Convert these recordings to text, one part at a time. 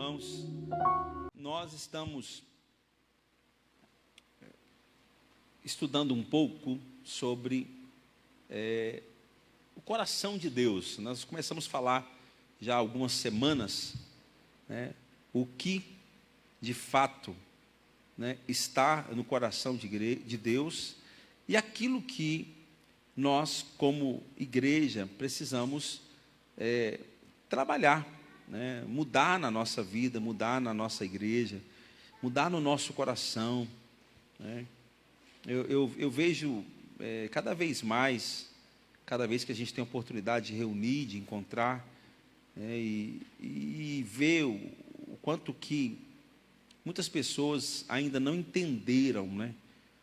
irmãos, nós estamos estudando um pouco sobre o coração de Deus. Nós começamos a falar já há algumas semanas, né, o que de fato, né, está no coração de Deus e aquilo que nós, como igreja, precisamos trabalhar, né, mudar na nossa vida, mudar na nossa igreja, mudar no nosso coração, né. Eu vejo cada vez mais, cada vez que a gente tem a oportunidade de reunir, de encontrar, e ver o quanto que muitas pessoas ainda não entenderam, né,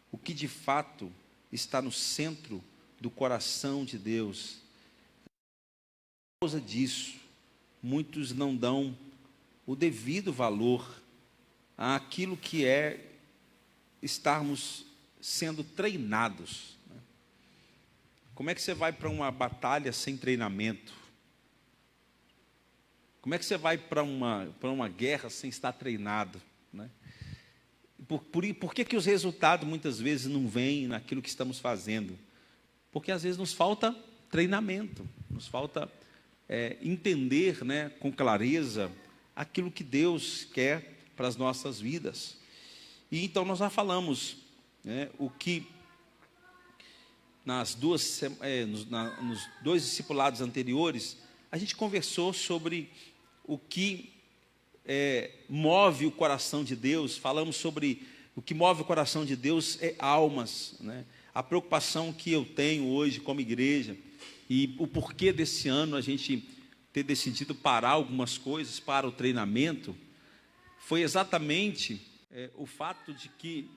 o que de fato está no centro do coração de Deus. Por causa disso, muitos não dão o devido valor àquilo que é estarmos sendo treinados. Como é que você vai para uma batalha sem treinamento? Como é que você vai para uma guerra sem estar treinado, né? Por que os resultados muitas vezes não vêm naquilo que estamos fazendo? Porque às vezes nos falta treinamento, nos falta entender, né, com clareza aquilo que Deus quer para as nossas vidas. E então nós já falamos, né, o que nos dois discipulados anteriores a gente conversou sobre o que move o coração de Deus. Falamos sobre o que move o coração de Deus é almas, né? A preocupação que eu tenho hoje como igreja e o porquê desse ano a gente ter decidido parar algumas coisas para o treinamento foi exatamente o fato de que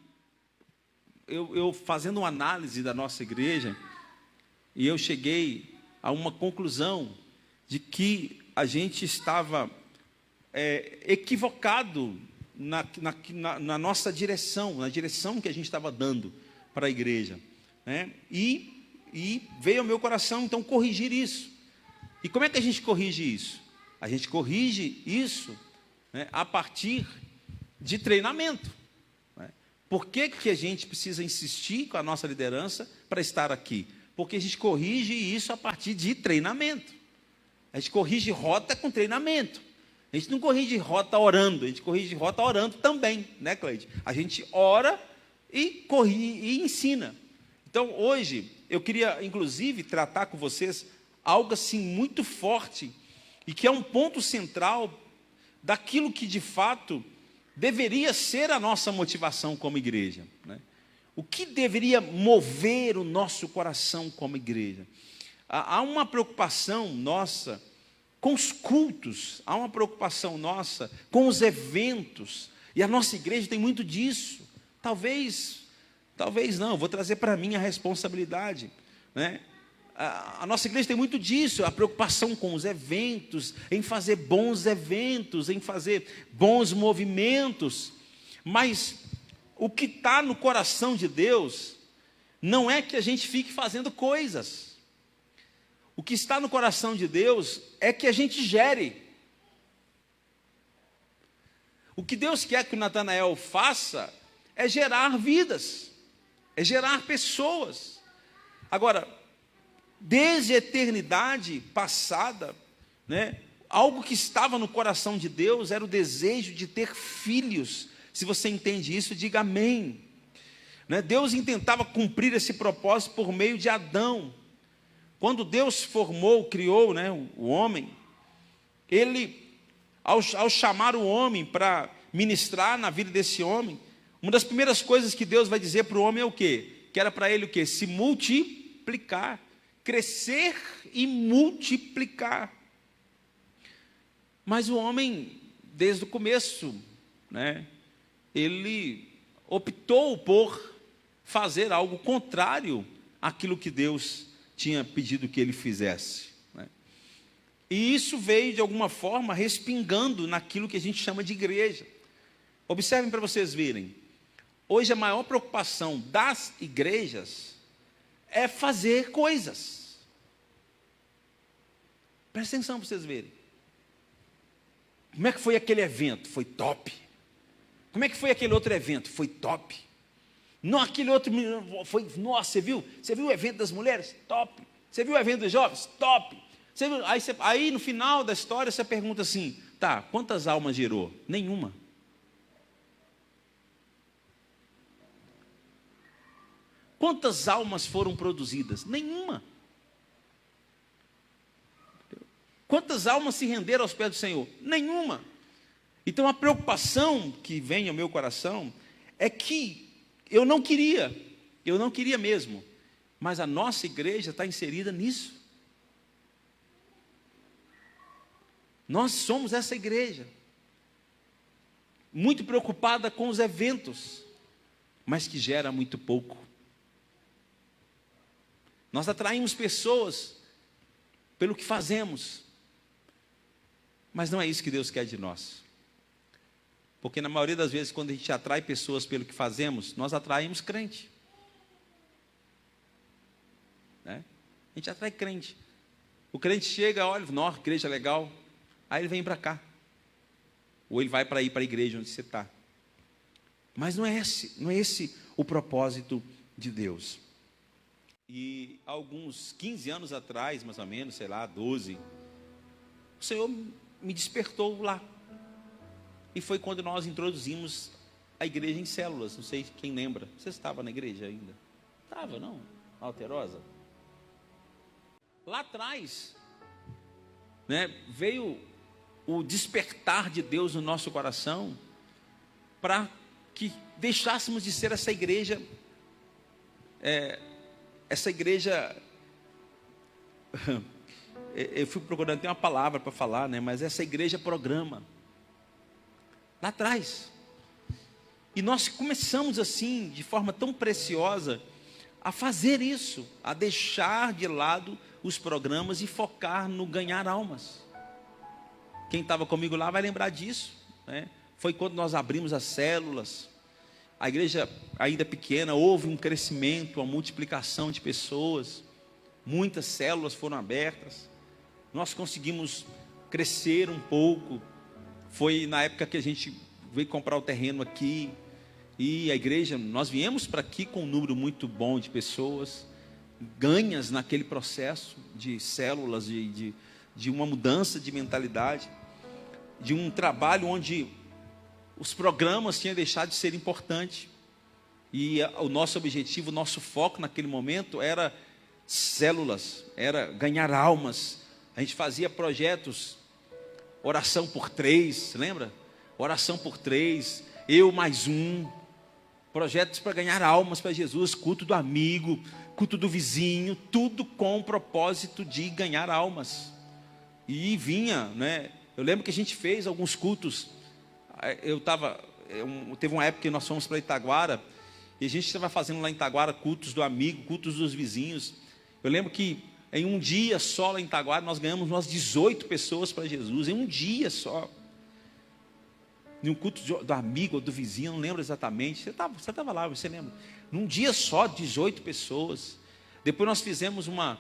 eu fazendo uma análise da nossa igreja, e eu cheguei a uma conclusão de que a gente estava equivocado na nossa direção, na direção que a gente estava dando para a igreja, né? E veio ao meu coração, então, corrigir isso. E como é que a gente corrige isso? A gente corrige isso, né, a partir de treinamento. Por que a gente precisa insistir com a nossa liderança para estar aqui? Porque a gente corrige isso a partir de treinamento. A gente corrige rota com treinamento. A gente não corrige rota orando, a gente corrige rota orando também, né, Cleide? A gente ora e corrige e ensina. Então, hoje, eu queria, inclusive, tratar com vocês algo assim muito forte e que é um ponto central daquilo que, de fato, deveria ser a nossa motivação como igreja, né? O que deveria mover o nosso coração como igreja? Há uma preocupação nossa com os cultos, há uma preocupação nossa com os eventos, e a nossa igreja tem muito disso. Talvez não, vou trazer para mim a responsabilidade, né? A nossa igreja tem muito disso, a preocupação com os eventos, em fazer bons eventos, em fazer bons movimentos. Mas o que está no coração de Deus não é que a gente fique fazendo coisas. O que está no coração de Deus é que a gente gere. O que Deus quer que o Natanael faça é gerar vidas, é gerar pessoas. Agora, desde a eternidade passada, né, algo que estava no coração de Deus era o desejo de ter filhos. Se você entende isso, diga amém. Né, Deus intentava cumprir esse propósito por meio de Adão. Quando Deus criou, né, o homem, Ele, ao chamar o homem para ministrar na vida desse homem, uma das primeiras coisas que Deus vai dizer para o homem é o quê? Que era para ele o quê? Se multiplicar. Crescer e multiplicar. Mas o homem, desde o começo, né, ele optou por fazer algo contrário àquilo que Deus tinha pedido que ele fizesse, né? E isso veio, de alguma forma, respingando naquilo que a gente chama de igreja. Observem para vocês verem. Hoje a maior preocupação das igrejas é fazer coisas. Presta atenção para vocês verem. Como é que foi aquele evento? Foi top. Como é que foi aquele outro evento? Foi top. Não, aquele outro foi, nossa, você viu? Você viu o evento das mulheres? Top. Você viu o evento dos jovens? Top. Você viu? Aí no final da história você pergunta assim, tá, quantas almas gerou? Nenhuma. Quantas almas foram produzidas? Nenhuma. Quantas almas se renderam aos pés do Senhor? Nenhuma. Então a preocupação que vem ao meu coração é que eu não queria mesmo, mas a nossa igreja está inserida nisso. Nós somos essa igreja, muito preocupada com os eventos, mas que gera muito pouco. Nós atraímos pessoas pelo que fazemos, mas não é isso que Deus quer de nós. Porque na maioria das vezes, quando a gente atrai pessoas pelo que fazemos, nós atraímos crente. Né? A gente atrai crente. O crente chega, olha, nossa, igreja legal. Aí ele vem para cá. Ou ele vai para ir para a igreja onde você está. Mas não é esse o propósito de Deus. E alguns 15 anos atrás, mais ou menos, sei lá, 12, o Senhor me despertou lá. E foi quando nós introduzimos a igreja em células. Não sei quem lembra. Você estava na igreja ainda? Estava, não? Alterosa? Lá atrás, né, veio o despertar de Deus no nosso coração para que deixássemos de ser essa igreja, eu fui procurando, tem uma palavra para falar, né, mas essa igreja programa. Lá atrás. E nós começamos assim, de forma tão preciosa, a fazer isso, a deixar de lado os programas e focar no ganhar almas. Quem estava comigo lá vai lembrar disso, né? Foi quando nós abrimos as células, a igreja ainda pequena, houve um crescimento, uma multiplicação de pessoas, muitas células foram abertas, nós conseguimos crescer um pouco. Foi na época que a gente veio comprar o terreno aqui, e a igreja, nós viemos para aqui com um número muito bom de pessoas, ganhas naquele processo de células, de uma mudança de mentalidade, de um trabalho onde os programas tinham deixado de ser importantes, e o nosso objetivo, o nosso foco naquele momento era células, era ganhar almas. A gente fazia projetos, oração por 3, lembra? Oração por 3, eu mais um. Projetos para ganhar almas para Jesus, culto do amigo, culto do vizinho, tudo com o propósito de ganhar almas. E vinha, né? Eu lembro que a gente fez alguns cultos. Teve uma época que nós fomos para Itaguara, e a gente estava fazendo lá em Itaguara cultos do amigo, cultos dos vizinhos. Eu lembro que em um dia só lá em Itaguara, nós ganhamos umas 18 pessoas para Jesus, em um dia só. Em um culto do amigo ou do vizinho, não lembro exatamente. Você estava lá, você lembra? Num dia só, 18 pessoas. Depois nós fizemos uma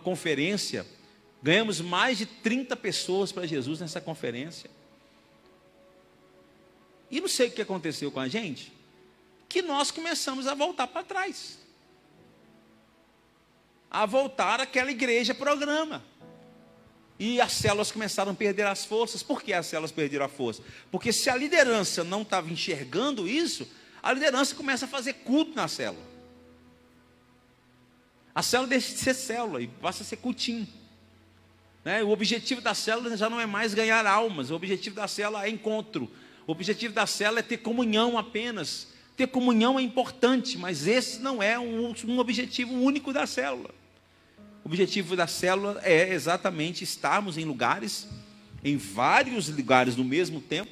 conferência, ganhamos mais de 30 pessoas para Jesus nessa conferência. E não sei o que aconteceu com a gente, que nós começamos a voltar para trás. A voltar àquela igreja programa. E as células começaram a perder as forças. Por que as células perderam a força? Porque se a liderança não estava enxergando isso, a liderança começa a fazer culto na célula. A célula deixa de ser célula e passa a ser cultinho. Né? O objetivo da célula já não é mais ganhar almas. O objetivo da célula é encontro. O objetivo da célula é ter comunhão apenas. Ter comunhão é importante, mas esse não é um objetivo único da célula. O objetivo da célula é exatamente estarmos em vários lugares no mesmo tempo,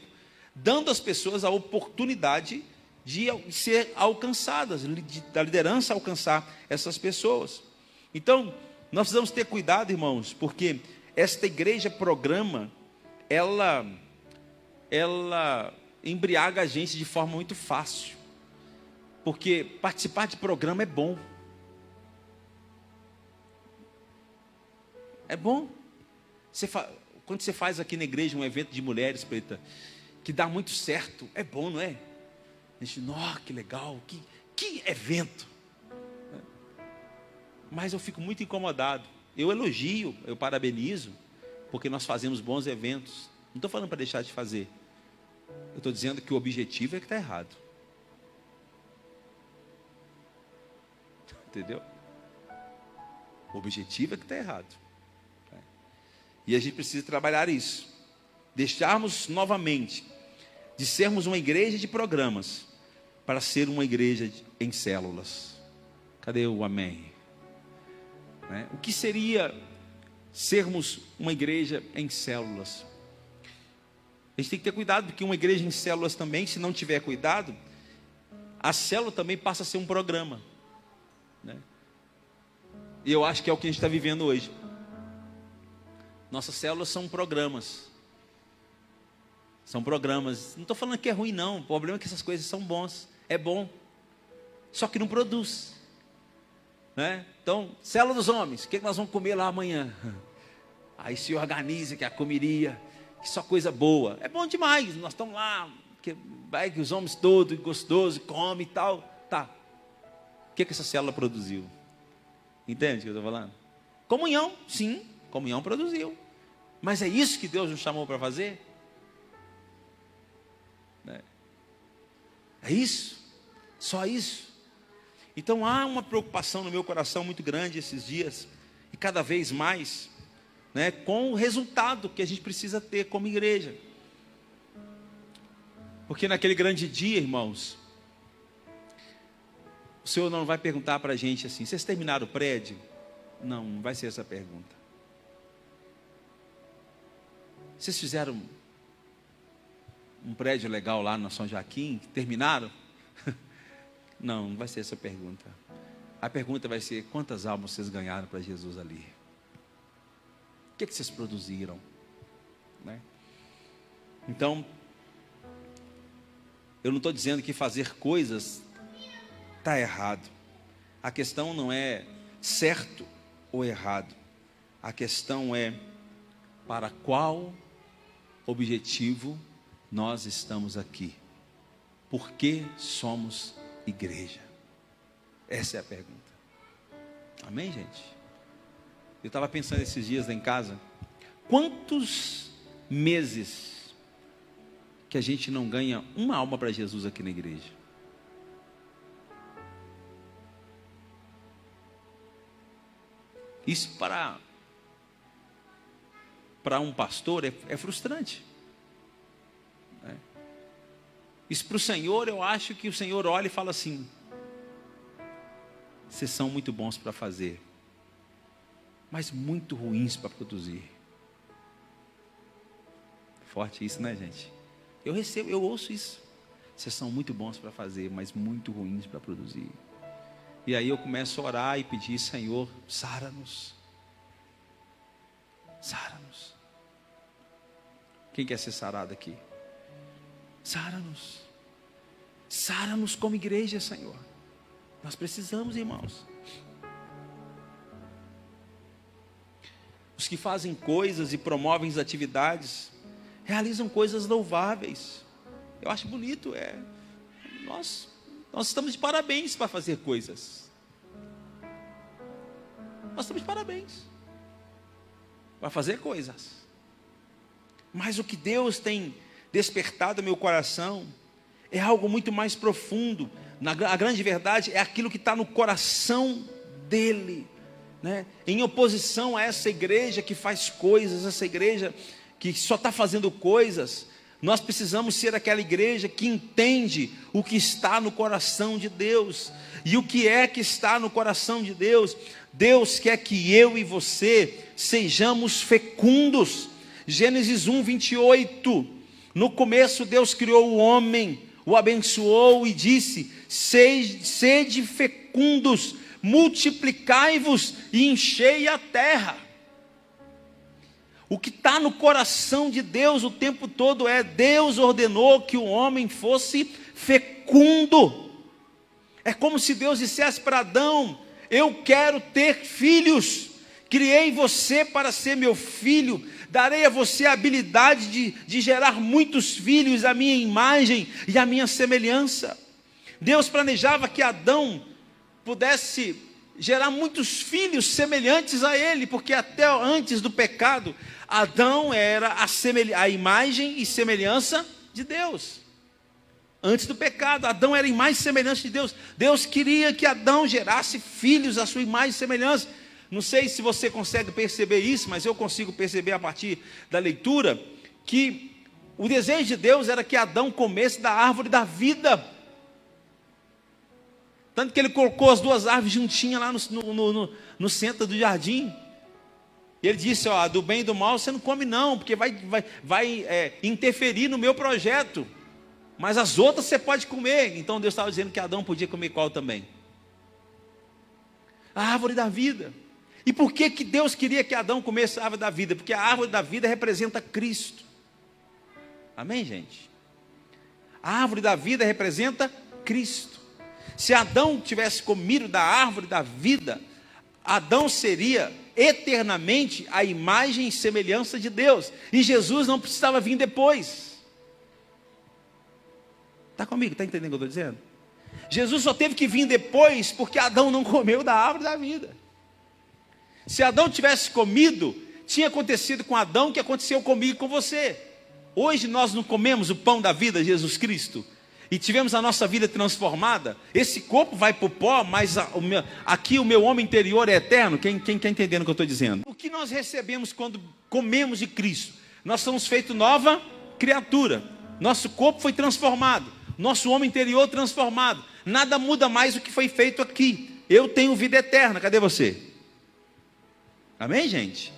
dando às pessoas a oportunidade de ser alcançadas, da liderança alcançar essas pessoas. Então, nós precisamos ter cuidado, irmãos, porque esta igreja programa, ela embriaga a gente de forma muito fácil, porque participar de programa é bom. É bom. Quando você faz aqui na igreja um evento de mulheres, Preta, que dá muito certo, é bom, não é? A gente, nossa, que legal, que evento. Mas eu fico muito incomodado. Eu elogio, eu parabenizo, porque nós fazemos bons eventos. Não estou falando para deixar de fazer. Eu estou dizendo que o objetivo é que está errado. Entendeu? O objetivo é que está errado. E a gente precisa trabalhar isso. Deixarmos novamente de sermos uma igreja de programas para ser uma igreja em células. Cadê o amém? O que seria sermos uma igreja em células? A gente tem que ter cuidado, porque uma igreja em células também, se não tiver cuidado, a célula também passa a ser um programa. E eu acho que é o que a gente está vivendo hoje. Nossas células são programas. São programas. Não estou falando que é ruim, não. O problema é que essas coisas são bons. É bom. Só que não produz. Então, célula dos homens. O que nós vamos comer lá amanhã? Aí se organiza que a comeria. Que só coisa boa. É bom demais. Nós estamos lá. Vai que os homens todos, gostosos, comem e tal. Tá. O que essa célula produziu? Entende o que eu estou falando? Comunhão. Sim, comunhão produziu. Mas é isso que Deus nos chamou para fazer? É isso? Só isso? Então há uma preocupação no meu coração muito grande esses dias, e cada vez mais, com o resultado que a gente precisa ter como igreja. Porque naquele grande dia, irmãos, o Senhor não vai perguntar para a gente assim: vocês terminaram o prédio? Não vai ser essa a pergunta. Vocês fizeram um prédio legal lá na São Joaquim? Terminaram? Não vai ser essa a pergunta. A pergunta vai ser: quantas almas vocês ganharam para Jesus ali? O que vocês produziram? Então, eu não estou dizendo que fazer coisas está errado. A questão não é certo ou errado. A questão é para qual objetivo nós estamos aqui. Por que somos igreja? Essa é a pergunta. Amém, gente? Eu estava pensando esses dias lá em casa, quantos meses que a gente não ganha uma alma para Jesus aqui na igreja? Isso para um pastor é frustrante. Isso para o Senhor, eu acho que o Senhor olha e fala assim: vocês são muito bons para fazer, mas muito ruins para produzir. Forte isso, né, gente? Eu ouço isso. Vocês são muito bons para fazer, mas muito ruins para produzir. E aí eu começo a orar e pedir: Senhor, sara-nos. Sara-nos. Quem quer ser sarado aqui? Sara-nos. Sara-nos como igreja, Senhor. Nós precisamos, irmãos. Os que fazem coisas e promovem as atividades realizam coisas louváveis. Eu acho bonito. Nós estamos de parabéns para fazer coisas. Nós estamos de parabéns para fazer coisas. Mas o que Deus tem despertado no meu coração é algo muito mais profundo. A grande verdade é aquilo que está no coração dele, em oposição a essa igreja que faz coisas, essa igreja que só está fazendo coisas. Nós precisamos ser aquela igreja que entende o que está no coração de Deus. E o que é que está no coração de Deus? Deus quer que eu e você sejamos fecundos. Gênesis 1, 28. No começo Deus criou o homem, o abençoou e disse: sede fecundos, multiplicai-vos e enchei a terra. O que está no coração de Deus o tempo todo é: Deus ordenou que o homem fosse fecundo. É como se Deus dissesse para Adão: eu quero ter filhos, criei você para ser meu filho. darei a você a habilidade de gerar muitos filhos à minha imagem e à minha semelhança. Deus planejava que Adão pudesse gerar muitos filhos semelhantes a ele, porque até antes do pecado, Adão era a imagem e semelhança de Deus. Antes do pecado, Adão era a imagem e semelhança de Deus. Deus queria que Adão gerasse filhos à sua imagem e semelhança. Não sei se você consegue perceber isso, mas eu consigo perceber a partir da leitura, que o desejo de Deus era que Adão comesse da árvore da vida. Tanto que ele colocou as duas árvores juntinhas lá no centro do jardim. E ele disse, ó, do bem e do mal você não come não, porque vai interferir no meu projeto. Mas as outras você pode comer. Então Deus estava dizendo que Adão podia comer qual também? A árvore da vida. E por que Deus queria que Adão comesse a árvore da vida? Porque a árvore da vida representa Cristo. Amém, gente? A árvore da vida representa Cristo. Se Adão tivesse comido da árvore da vida, Adão seria eternamente a imagem e semelhança de Deus. E Jesus não precisava vir depois. Está comigo? Está entendendo o que eu estou dizendo? Jesus só teve que vir depois porque Adão não comeu da árvore da vida. Se Adão tivesse comido, tinha acontecido com Adão o que aconteceu comigo e com você. Hoje nós não comemos o pão da vida, Jesus Cristo, e tivemos a nossa vida transformada. Esse corpo vai para o pó, mas aqui o meu homem interior é eterno. Quem está entendendo o que eu estou dizendo? O que nós recebemos quando comemos de Cristo? Nós somos feitos nova criatura. Nosso corpo foi transformado. Nosso homem interior transformado. Nada muda mais o que foi feito aqui. Eu tenho vida eterna. Cadê você? Amém, gente?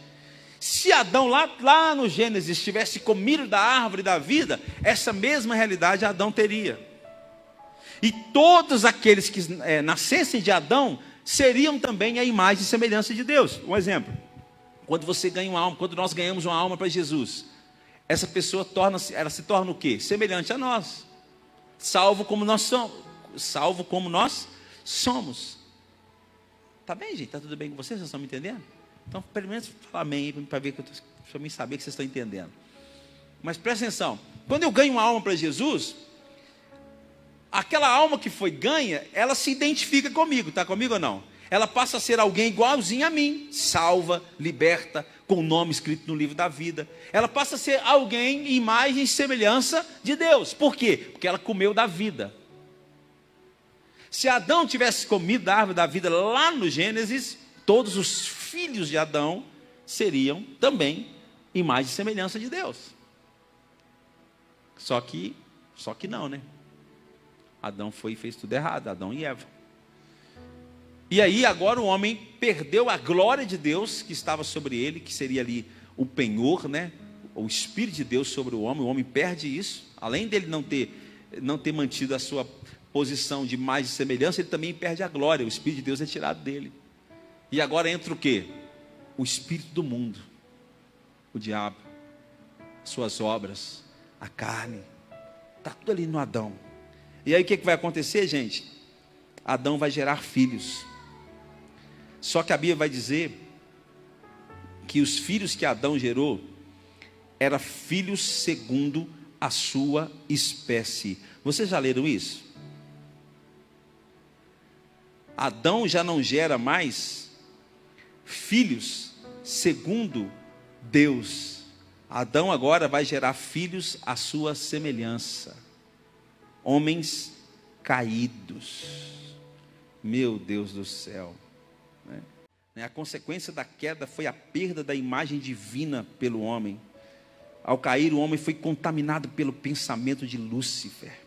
Se Adão lá no Gênesis tivesse comido da árvore da vida, essa mesma realidade Adão teria. E todos aqueles que nascessem de Adão seriam também a imagem e semelhança de Deus. Um exemplo: quando você ganha uma alma, quando nós ganhamos uma alma para Jesus, essa pessoa ela se torna o quê? Semelhante a nós, salvo como nós somos. Tá bem, gente? Tá tudo bem com vocês? Vocês estão me entendendo? Então, pelo menos fala amém para ver para mim saber que vocês estão entendendo. Mas presta atenção: quando eu ganho uma alma para Jesus, aquela alma que foi ganha, ela se identifica comigo. Está comigo ou não? Ela passa a ser alguém igualzinho a mim, salva, liberta, com o nome escrito no livro da vida. Ela passa a ser alguém, imagem e semelhança de Deus. Por quê? Porque ela comeu da vida. Se Adão tivesse comido da árvore da vida lá no Gênesis, todos os filhos de Adão seriam também imagem e semelhança de Deus. Só que não, né? Adão foi e fez tudo errado, Adão e Eva. E aí agora o homem perdeu a glória de Deus que estava sobre ele, que seria ali o penhor, né? O Espírito de Deus sobre o homem perde isso. Além dele não ter mantido a sua posição de imagem e semelhança, ele também perde a glória. O Espírito de Deus é tirado dele. E agora entra o quê? O espírito do mundo, o diabo, suas obras, a carne. Está tudo ali no Adão. E aí o que vai acontecer, gente? Adão vai gerar filhos. Só que a Bíblia vai dizer que os filhos que Adão gerou eram filhos segundo a sua espécie. Vocês já leram isso? Adão já não gera mais filhos segundo Deus. Adão agora vai gerar filhos à sua semelhança. Homens caídos. Meu Deus do céu. A consequência da queda foi a perda da imagem divina pelo homem. Ao cair, o homem foi contaminado pelo pensamento de Lúcifer,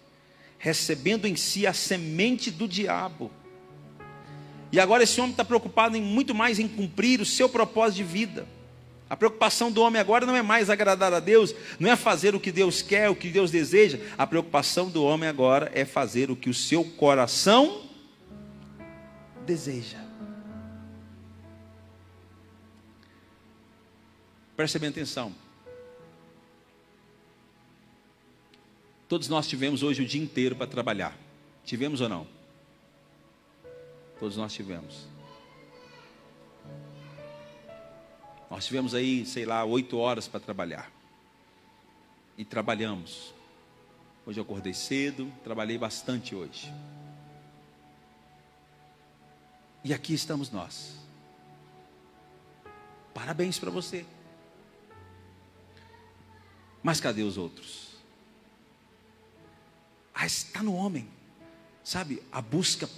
recebendo em si a semente do diabo. E agora esse homem está preocupado muito mais em cumprir o seu propósito de vida. A preocupação do homem agora não é mais agradar a Deus, não é fazer o que Deus quer, o que Deus deseja. A preocupação do homem agora é fazer o que o seu coração deseja. Preste bem atenção. Todos nós tivemos hoje o dia inteiro para trabalhar. Tivemos ou não? Todos nós tivemos. Nós tivemos aí, 8 horas para trabalhar. E trabalhamos. Hoje eu acordei cedo, trabalhei bastante hoje. E aqui estamos nós. Parabéns para você. Mas cadê os outros? Está no homem, sabe? A busca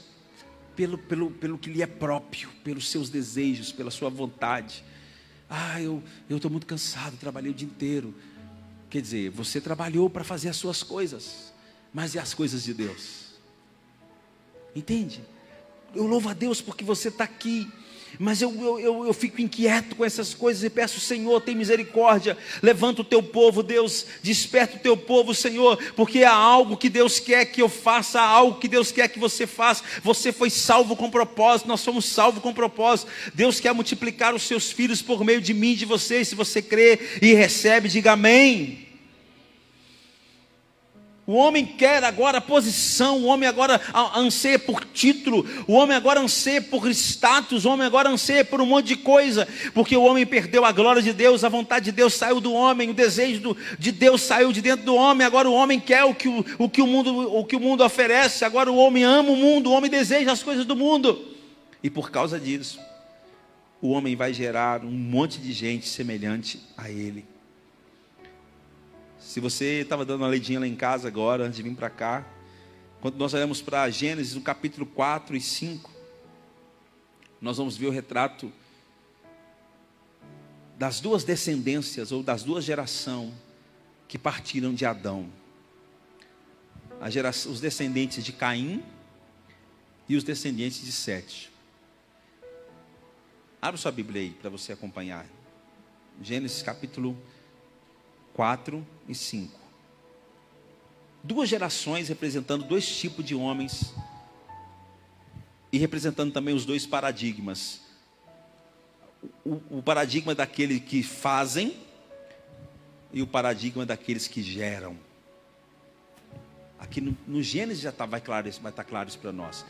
pelo que lhe é próprio, pelos seus desejos, pela sua vontade. Eu estou muito cansado, trabalhei o dia inteiro. Quer dizer, você trabalhou para fazer as suas coisas, mas e as coisas de Deus? Entende? Eu louvo a Deus porque você está aqui, mas eu fico inquieto com essas coisas e peço: Senhor, tem misericórdia, levanta o teu povo, Deus, desperta o teu povo, Senhor, porque há algo que Deus quer que eu faça, há algo que Deus quer que você faça. Você foi salvo com propósito, nós somos salvos com propósito. Deus quer multiplicar os seus filhos por meio de mim e de você. Se você crê e recebe, diga amém. O homem quer agora posição, o homem agora anseia por título, o homem agora anseia por status, o homem agora anseia por um monte de coisa, porque o homem perdeu a glória de Deus, a vontade de Deus saiu do homem, o desejo de Deus saiu de dentro do homem. Agora o homem quer o que o mundo oferece, agora o homem ama o mundo, o homem deseja as coisas do mundo, e por causa disso, o homem vai gerar um monte de gente semelhante a ele. Se você estava dando uma leidinha lá em casa agora, antes de vir para cá, quando nós olhamos para Gênesis, no capítulo 4 e 5, nós vamos ver o retrato das duas descendências, ou das duas gerações que partiram de Adão. Os descendentes de Caim e os descendentes de Sete. Abra sua Bíblia aí para você acompanhar. Gênesis capítulo 4 e 5. Duas gerações representando dois tipos de homens e representando também os dois paradigmas. O paradigma daqueles que fazem e o paradigma daqueles que geram. Aqui no Gênesis vai estar claro isso para nós.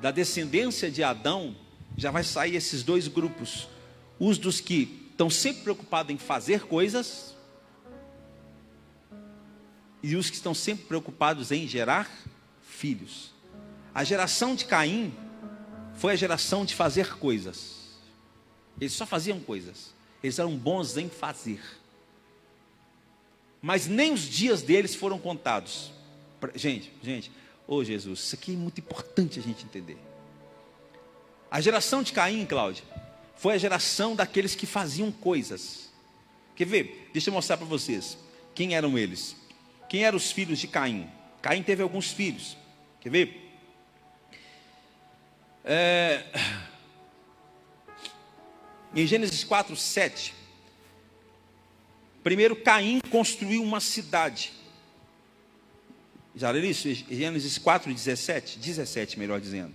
Da descendência de Adão já vai sair esses dois grupos. Os dos que estão sempre preocupados em fazer coisas e os que estão sempre preocupados em gerar filhos. A geração de Caim foi a geração de fazer coisas. Eles só faziam coisas. Eles eram bons em fazer. Mas nem os dias deles foram contados. Gente, Jesus, isso aqui é muito importante a gente entender. A geração de Caim, Cláudia, foi a geração daqueles que faziam coisas. Quer ver? Deixa eu mostrar para vocês. Quem eram eles? Quem eram os filhos de Caim? Caim teve alguns filhos. Quer ver? Em Gênesis 4, 7. Primeiro, Caim construiu uma cidade. Já leu isso? Gênesis 4, 17, melhor dizendo.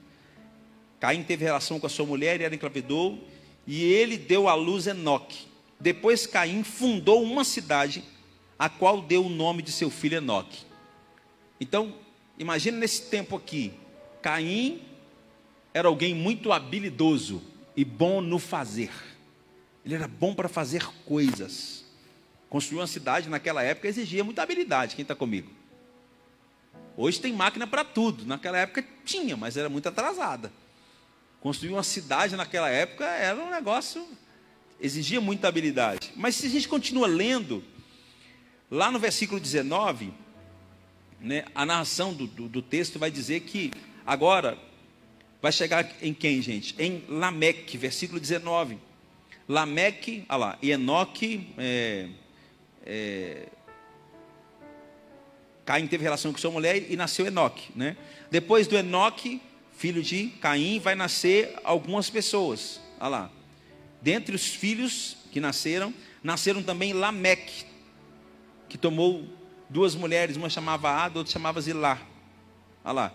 Caim teve relação com a sua mulher e ela engravidou, e ele deu à luz Enoque. Depois Caim fundou uma cidade, a qual deu o nome de seu filho Enoque. Então, imagina nesse tempo aqui, Caim era alguém muito habilidoso e bom no fazer. Ele era bom para fazer coisas. Construir uma cidade naquela época exigia muita habilidade. Quem está comigo? Hoje tem máquina para tudo. Naquela época tinha, mas era muito atrasada. Construir uma cidade naquela época era um negócio, exigia muita habilidade. Mas se a gente continua lendo, lá no versículo 19, né, a narração do texto vai dizer que agora vai chegar em quem, gente? Em Lameque, versículo 19. Lameque, olha lá, e Enoque, Caim teve relação com sua mulher e nasceu Enoque, né? Depois do Enoque, filho de Caim, vai nascer algumas pessoas. Olha lá. Dentre os filhos que nasceram também Lameque, que tomou duas mulheres, uma chamava Ada, outra chamava Zilá. Olha lá.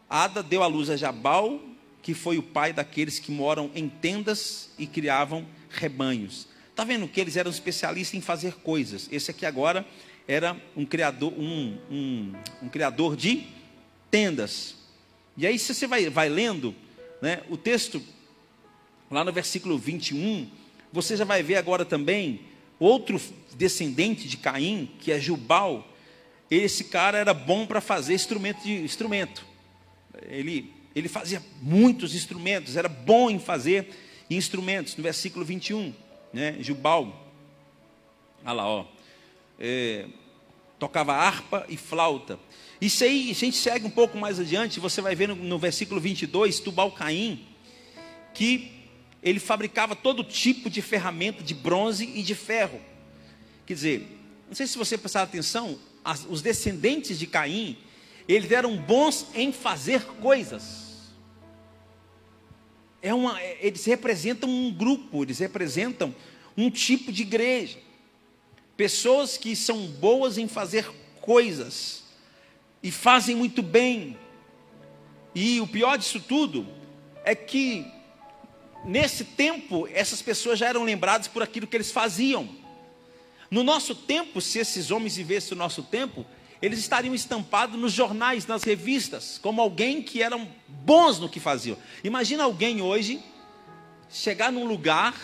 Ada deu à luz a Jabal, que foi o pai daqueles que moram em tendas e criavam rebanhos. Está vendo que eles eram especialistas em fazer coisas. Esse aqui agora era um criador, um criador de tendas. E aí, se você vai lendo, né, o texto, lá no versículo 21, você já vai ver agora também outro descendente de Caim, que é Jubal. Esse cara era bom para fazer instrumento. Ele fazia muitos instrumentos, era bom em fazer instrumentos. No versículo 21, né? Jubal, olha lá, ó, tocava harpa e flauta. Isso aí, a gente segue um pouco mais adiante, você vai ver no versículo 22, Tubal-Caim, que ele fabricava todo tipo de ferramenta de bronze e de ferro. Quer dizer, não sei se você prestar atenção, os descendentes de Caim, eles eram bons em fazer coisas. Eles representam um grupo, eles representam um tipo de igreja. Pessoas que são boas em fazer coisas e fazem muito bem. E o pior disso tudo é que nesse tempo essas pessoas já eram lembradas por aquilo que eles faziam. No nosso tempo, se esses homens vivessem o nosso tempo, eles estariam estampados nos jornais, nas revistas, como alguém que eram bons no que faziam. Imagina alguém hoje chegar num lugar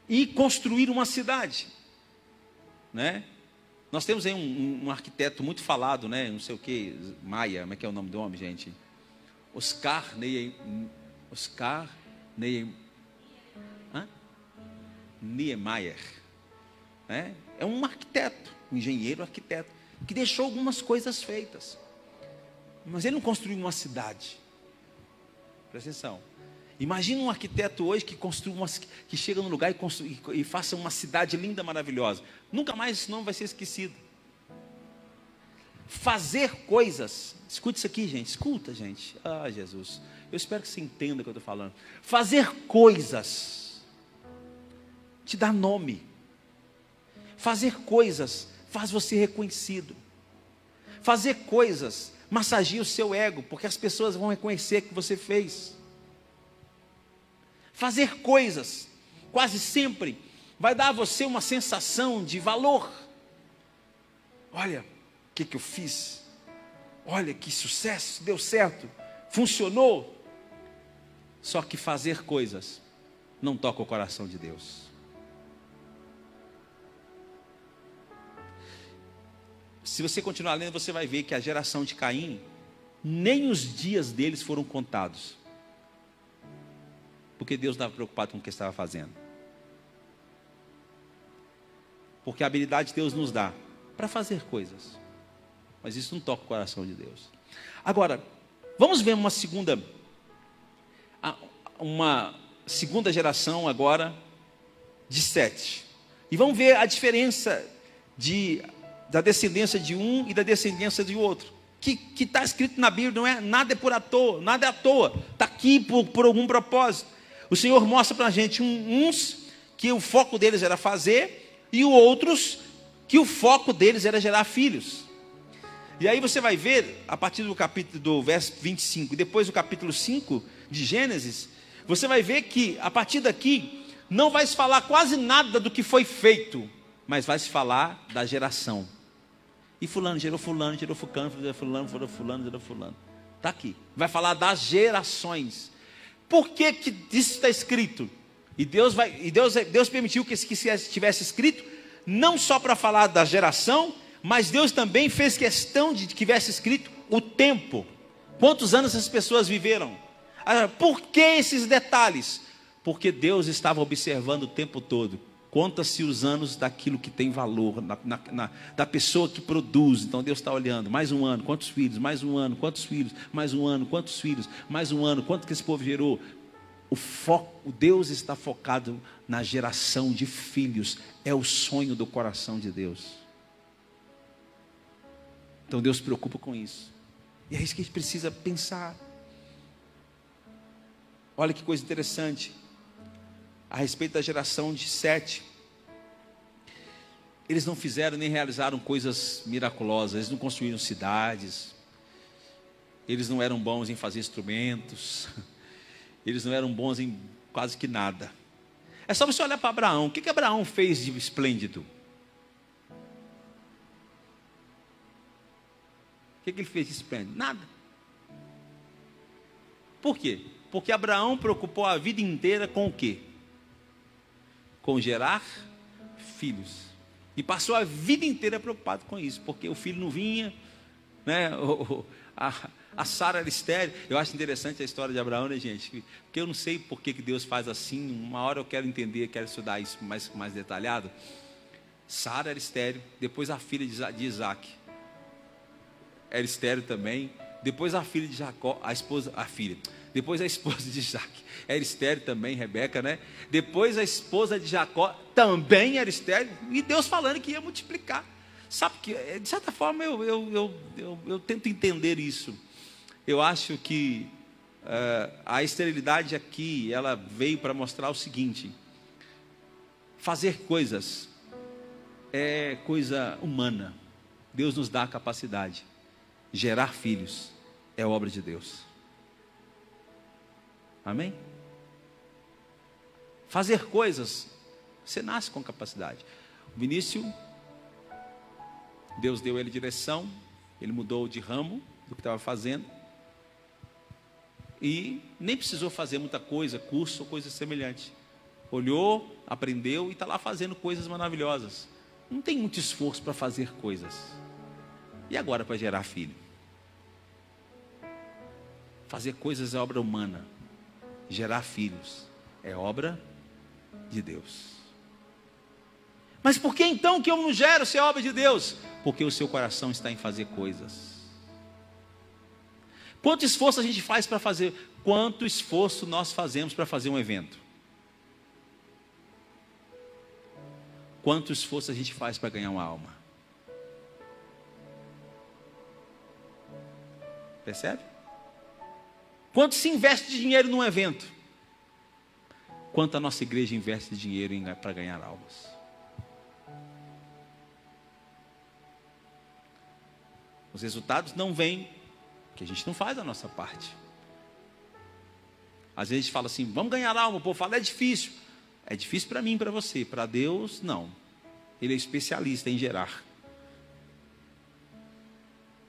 e construir uma cidade, né? Nós temos aí um arquiteto muito falado, né? Não sei o que, Maia, como é que é o nome do homem, gente? Oscar Niemeyer. É um arquiteto, um engenheiro arquiteto, que deixou algumas coisas feitas, mas ele não construiu uma cidade. Presta atenção. Imagina um arquiteto hoje que que chega num lugar e faça uma cidade linda, maravilhosa. Nunca mais esse nome vai ser esquecido. Fazer coisas, escute isso aqui, gente, escuta, gente. Ah, Jesus, eu espero que você entenda o que eu estou falando. Fazer coisas te dá nome. Fazer coisas faz você reconhecido. Fazer coisas massageia o seu ego, porque as pessoas vão reconhecer que você fez. Fazer coisas, quase sempre, vai dar a você uma sensação de valor. Olha, o que eu fiz? Olha que sucesso, deu certo, funcionou. Só que fazer coisas não toca o coração de Deus. Se você continuar lendo, você vai ver que a geração de Caim, nem os dias deles foram contados, porque Deus não estava preocupado com o que estava fazendo. Porque a habilidade que Deus nos dá para fazer coisas, mas isso não toca o coração de Deus. Agora, vamos ver uma segunda geração agora de Sete, e vamos ver a diferença da descendência de um e da descendência de outro, que está escrito na Bíblia, não é nada, é por à toa, nada é à toa, está aqui por algum propósito. O Senhor mostra para a gente uns que o foco deles era fazer, e outros que o foco deles era gerar filhos. E aí você vai ver, a partir do verso 25, e depois do capítulo 5 de Gênesis, você vai ver que a partir daqui não vai se falar quase nada do que foi feito, mas vai se falar da geração. E fulano gerou fulano, gerou fulano, gerou fulano, gerou fulano, gerou fulano. Está aqui. Vai falar das gerações. Por que isso está escrito? E Deus permitiu que estivesse escrito, não só para falar da geração, mas Deus também fez questão de que tivesse escrito o tempo. Quantos anos essas pessoas viveram? Por que esses detalhes? Porque Deus estava observando o tempo todo. Conta-se os anos daquilo que tem valor, da pessoa que produz. Então Deus está olhando, mais um ano, quantos filhos? Mais um ano, quantos filhos? Mais um ano, quantos filhos? Mais um ano, quanto que esse povo gerou? O Deus está focado na geração de filhos. É o sonho do coração de Deus. Então Deus se preocupa com isso. E é isso que a gente precisa pensar. Olha que coisa interessante. A respeito da geração de Sete, eles não fizeram nem realizaram coisas miraculosas, eles não construíram cidades, eles não eram bons em fazer instrumentos, eles não eram bons em quase que nada. É só você olhar para Abraão. O que Abraão fez de esplêndido? O que ele fez de esplêndido? Nada. Por quê? Porque Abraão preocupou a vida inteira com o quê? com gerar filhos. E passou a vida inteira preocupado com isso, porque o filho não vinha, né? A Sara era estéril. Eu acho interessante a história de Abraão, né, gente? Porque eu não sei por que Deus faz assim. Uma hora eu quero entender, quero estudar isso mais detalhado. Sara era estéril, depois a filha de Isaac era estéril também. Depois a filha de Jacó, depois a esposa de Isaac era estéril também, Rebeca, né? Depois a esposa de Jacó também era estéril. E Deus falando que ia multiplicar. Sabe que, de certa forma, eu tento entender isso. Eu acho que a esterilidade aqui, ela veio para mostrar o seguinte: fazer coisas é coisa humana. Deus nos dá a capacidade. Gerar filhos é obra de Deus. Amém? Fazer coisas, você nasce com capacidade. O Vinícius, Deus deu ele direção, ele mudou de ramo do que estava fazendo. E nem precisou fazer muita coisa, curso ou coisa semelhante. Olhou, aprendeu e está lá fazendo coisas maravilhosas. Não tem muito esforço para fazer coisas. E agora para gerar filho? Fazer coisas é obra humana. Gerar filhos é obra de Deus. Mas por que então que eu não gero se é obra de Deus? Porque o seu coração está em fazer coisas. Quanto esforço a gente faz para fazer? Quanto esforço nós fazemos para fazer um evento? Quanto esforço a gente faz para ganhar uma alma? Percebe? Quanto se investe de dinheiro num evento? Quanto a nossa igreja investe dinheiro para ganhar almas? Os resultados não vêm, porque a gente não faz a nossa parte. Às vezes a gente fala assim, vamos ganhar alma. O povo fala, é difícil. É difícil para mim e para você. Para Deus, não. Ele é especialista em gerar.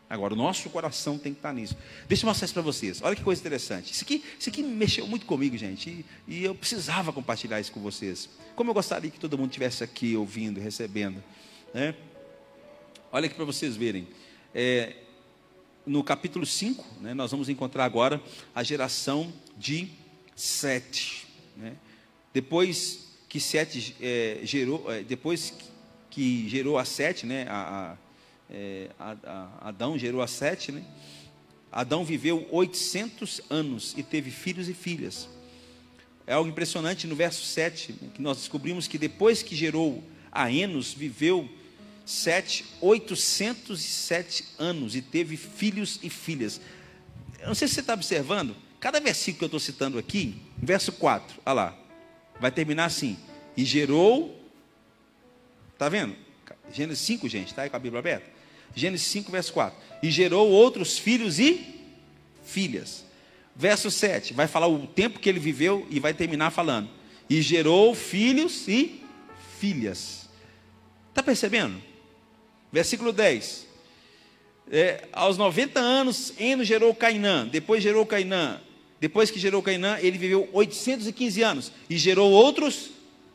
Agora, o nosso coração tem que estar nisso. Deixa eu mostrar isso para vocês. Olha que coisa interessante. Isso aqui mexeu muito comigo, gente. E eu precisava compartilhar isso com vocês. Como eu gostaria que todo mundo estivesse aqui ouvindo, recebendo, né? Olha aqui para vocês verem. No capítulo 5, né, nós vamos encontrar agora a geração de Sete. Né? Depois que Sete depois que gerou a Sete, né, Adão gerou a Sete, né? Adão viveu 800 anos e teve filhos e filhas. É algo impressionante no verso 7, que nós descobrimos que depois que gerou a Enos, viveu 807 anos e teve filhos e filhas. Eu não sei se você está observando, cada versículo que eu estou citando aqui, verso 4, olha lá, vai terminar assim, e gerou, está vendo? Gênesis 5, gente, está aí com a Bíblia aberta? Gênesis 5, verso 4, e gerou outros filhos e filhas. Verso 7, vai falar o tempo que ele viveu e vai terminar falando, e gerou filhos e filhas. Está percebendo? Versículo 10. Aos 90 anos, Enos gerou Cainã. Depois gerou Cainã. Depois que gerou Cainã, ele viveu 815 anos. E gerou outros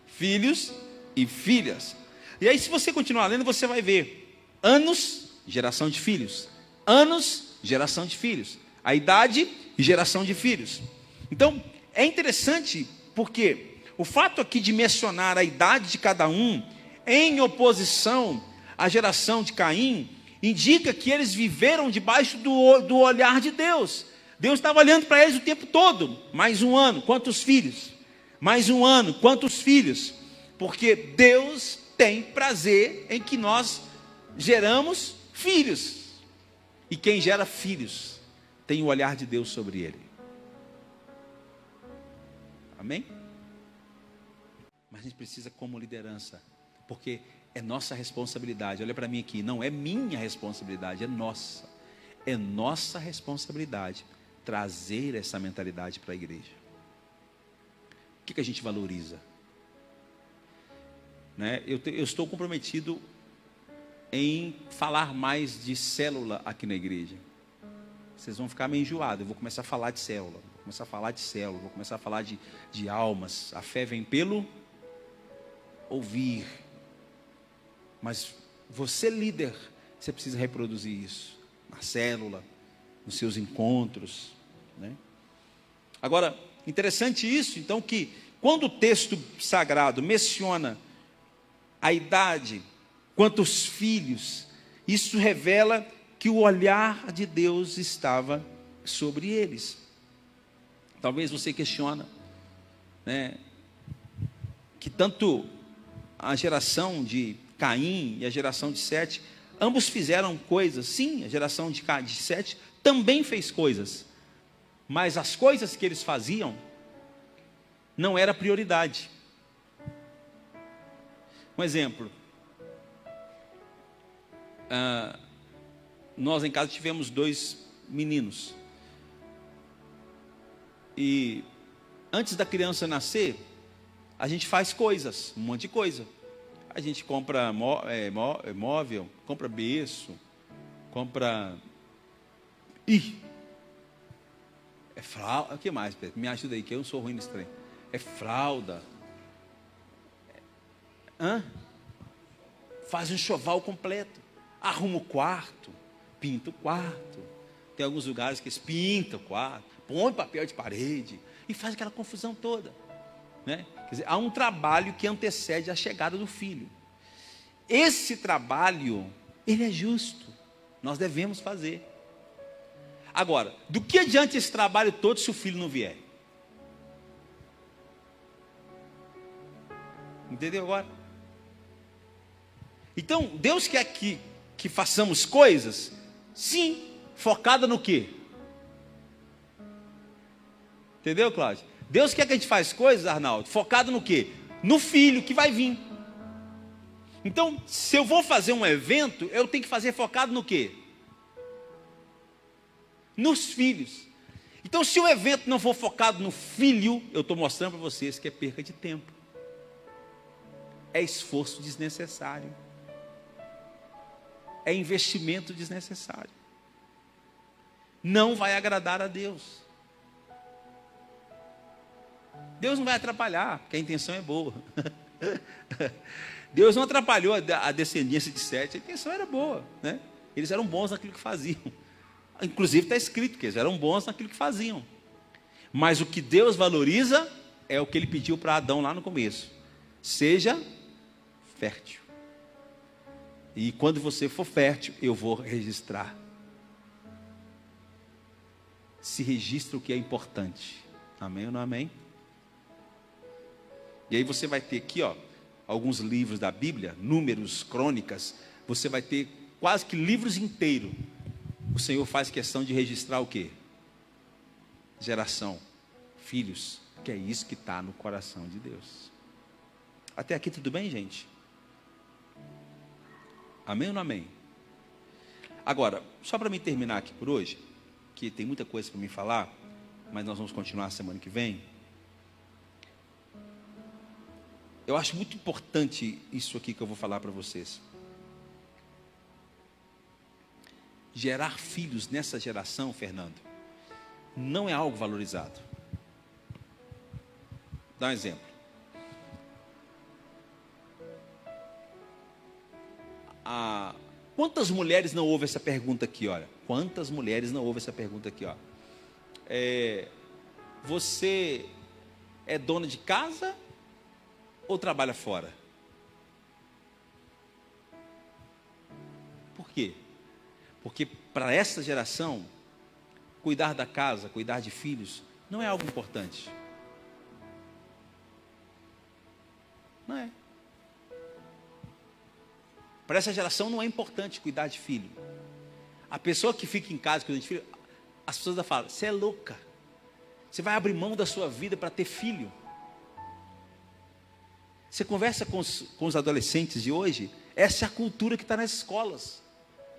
filhos e filhas. E aí, se você continuar lendo, você vai ver. Anos, geração de filhos. Anos, geração de filhos. A idade e geração de filhos. Então, é interessante porque o fato aqui de mencionar a idade de cada um, em oposição à geração de Caim, indica que eles viveram debaixo do olhar de Deus. Deus estava olhando para eles o tempo todo. Mais um ano, quantos filhos? Mais um ano, quantos filhos? Porque Deus tem prazer em que nós geramos filhos. E quem gera filhos tem o olhar de Deus sobre ele. Amém? Mas a gente precisa como liderança, porque é nossa responsabilidade. Olha para mim aqui, não é minha responsabilidade, é nossa. É nossa responsabilidade trazer essa mentalidade para a igreja. O que a gente valoriza? Né? Eu estou comprometido em falar mais de célula aqui na igreja. Vocês vão ficar meio enjoados. Eu vou começar a falar de célula, vou começar a falar de almas. A fé vem pelo ouvir. Mas você, líder, você precisa reproduzir isso na célula, nos seus encontros, né? Agora, interessante isso, então, que quando o texto sagrado menciona a idade quanto os filhos, isso revela que o olhar de Deus estava sobre eles. Talvez você questiona, né, que tanto a geração de Caim e a geração de Sete, ambos fizeram coisas. Sim, a geração de Sete também fez coisas, mas as coisas que eles faziam não era prioridade. Um exemplo, nós em casa tivemos 2 meninos, e antes da criança nascer, a gente faz coisas, um monte de coisa. A gente compra móvel, compra berço, compra... É fralda, o que mais, Pedro? Me ajuda aí, que eu não sou ruim nesse trem. É fralda. Faz um enxoval completo. Arruma o quarto, pinta o quarto. Tem alguns lugares que eles pintam o quarto, põe papel de parede e faz aquela confusão toda, né? Quer dizer, há um trabalho que antecede a chegada do filho. Esse trabalho, ele é justo. Nós devemos fazer. Agora, do que adianta esse trabalho todo se o filho não vier? Entendeu agora? Então, Deus quer que façamos coisas, sim, focada no quê? Entendeu, Cláudio? Deus quer que a gente faça coisas, Arnaldo, focado no quê? No filho que vai vir. Então, se eu vou fazer um evento, eu tenho que fazer focado no quê? Nos filhos. Então, se o evento não for focado no filho, eu estou mostrando para vocês que é perca de tempo. É esforço desnecessário. É investimento desnecessário. Não vai agradar a Deus. Deus não vai atrapalhar, porque a intenção é boa. Deus não atrapalhou a descendência de Sete, a intenção era boa, né? Eles eram bons naquilo que faziam. Inclusive está escrito que eles eram bons naquilo que faziam. Mas o que Deus valoriza é o que Ele pediu para Adão lá no começo: seja fértil. E quando você for fértil, eu vou registrar. Se registra o que é importante. Amém ou não amém? E aí você vai ter aqui, alguns livros da Bíblia, Números, Crônicas. Você vai ter quase que livros inteiros. O Senhor faz questão de registrar o quê? Geração, filhos, que é isso que está no coração de Deus. Até aqui tudo bem, gente? Amém ou não amém? Agora, só para me terminar aqui por hoje, que tem muita coisa para me falar, mas nós vamos continuar semana que vem. Eu acho muito importante isso aqui que eu vou falar para vocês. Gerar filhos nessa geração, Fernando, não é algo valorizado. Dá um exemplo. Quantas mulheres não ouvem essa pergunta aqui, olha? Quantas mulheres não ouvem essa pergunta aqui, ó? Você é dona de casa ou trabalha fora? Por quê? Porque para essa geração, cuidar da casa, cuidar de filhos, não é algo importante. Não é. Para essa geração não é importante cuidar de filho. A pessoa que fica em casa cuidando de filho, as pessoas falam: você é louca. Você vai abrir mão da sua vida para ter filho. Você conversa com os adolescentes de hoje, essa é a cultura que está nas escolas.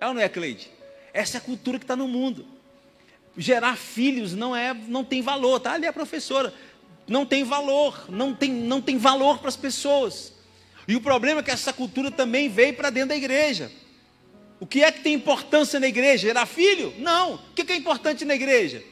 É ou não é, Cleide? Essa é a cultura que está no mundo. Gerar filhos não tem valor, tá? Ali é a professora. Não tem valor, não tem valor para as pessoas. E o problema é que essa cultura também veio para dentro da igreja. O que é que tem importância na igreja? Gerar filho? Não. O que é importante na igreja?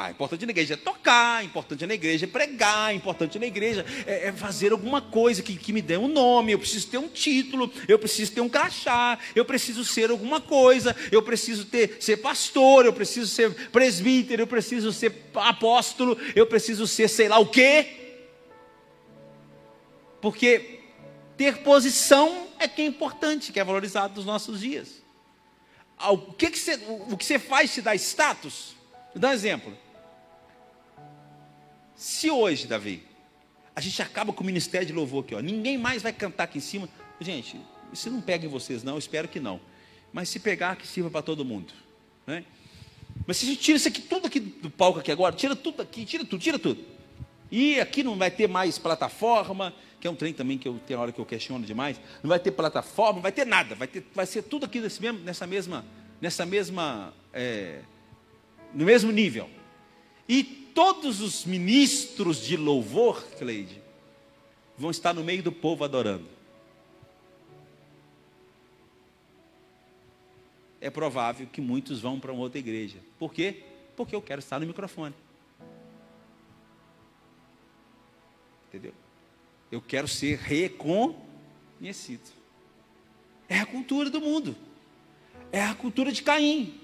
Importante na igreja é tocar, importante na igreja é pregar, importante na igreja é fazer alguma coisa que me dê um nome, eu preciso ter um título, eu preciso ter um crachá, eu preciso ser alguma coisa, eu preciso ser pastor, eu preciso ser presbítero, eu preciso ser apóstolo, eu preciso ser sei lá o quê. Porque ter posição é que é importante, que é valorizado nos nossos dias. O que você faz te dá status? Vou dar um exemplo. Se hoje, Davi, a gente acaba com o ministério de louvor aqui, ó, ninguém mais vai cantar aqui em cima. Gente, isso não pega em vocês não, eu espero que não. Mas se pegar, que sirva para todo mundo, né? Mas se a gente tira isso aqui, tudo aqui do palco aqui agora, tira tudo aqui, tira tudo. E aqui não vai ter mais plataforma, que é um trem também que tem hora que eu questiono demais. Não vai ter plataforma, não vai ter nada, vai ser tudo aqui no mesmo nível. E todos os ministros de louvor, Cleide, vão estar no meio do povo adorando. É provável que muitos vão para uma outra igreja. Por quê? Porque eu quero estar no microfone. Entendeu? Eu quero ser reconhecido. É a cultura do mundo. É a cultura de Caim.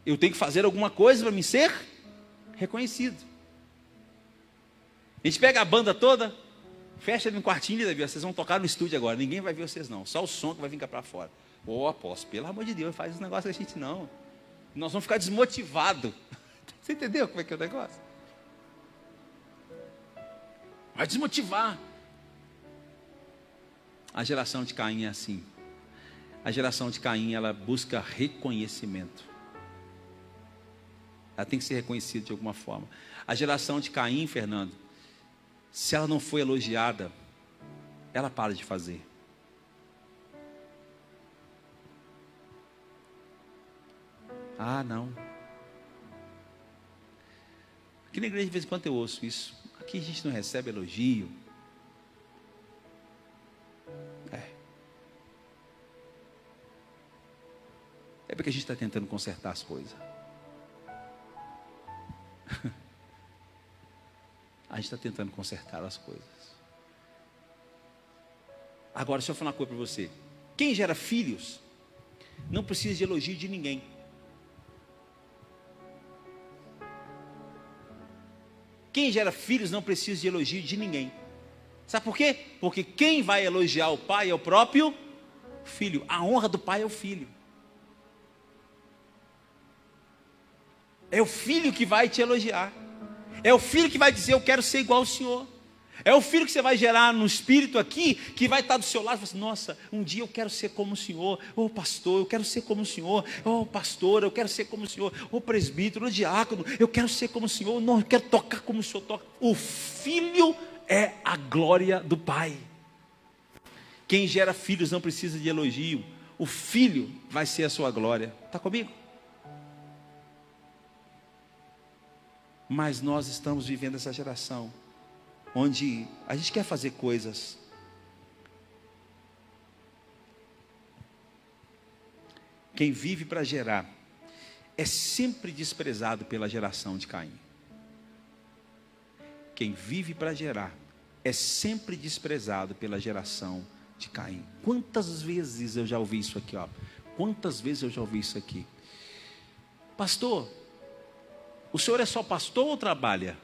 Eu tenho que fazer alguma coisa para me ser reconhecido. A gente pega a banda toda, fecha no quartinho, Davi, vocês vão tocar no estúdio agora, ninguém vai ver vocês não, só o som que vai vir cá para fora. Apóstolo, pelo amor de Deus, faz esse negócio com a gente não. Nós vamos ficar desmotivados. Você entendeu como é que é o negócio? Vai desmotivar. A geração de Caim é assim. A geração de Caim, ela busca reconhecimento. Ela tem que ser reconhecida de alguma forma. A geração de Caim, Fernando, se ela não foi elogiada, ela para de fazer. Não. Aqui na igreja de vez em quando eu ouço isso. Aqui a gente não recebe elogio. É porque a gente está tentando consertar as coisas. A gente está tentando consertar as coisas. Agora, deixa eu falar uma coisa para você. Quem gera filhos não precisa de elogio de ninguém. Quem gera filhos não precisa de elogio de ninguém. Sabe por quê? Porque quem vai elogiar o pai é o próprio filho. A honra do pai é o filho. É o filho que vai te elogiar. É o filho que vai dizer, eu quero ser igual ao Senhor. É o filho que você vai gerar no espírito aqui, que vai estar do seu lado e falar assim, nossa, um dia eu quero ser como o Senhor. Pastor, eu quero ser como o Senhor. Pastor, eu quero ser como o Senhor. Presbítero, diácono, eu quero ser como o Senhor. Não, eu quero tocar como o Senhor toca. O filho é a glória do pai. Quem gera filhos não precisa de elogio. O filho vai ser a sua glória. Está comigo? Mas nós estamos vivendo essa geração onde a gente quer fazer coisas. Quem vive para gerar é sempre desprezado pela geração de Caim. Quem vive para gerar é sempre desprezado pela geração de Caim. Quantas vezes eu já ouvi isso aqui, ó? Quantas vezes eu já ouvi isso aqui? Pastor, o senhor é só pastor ou trabalha?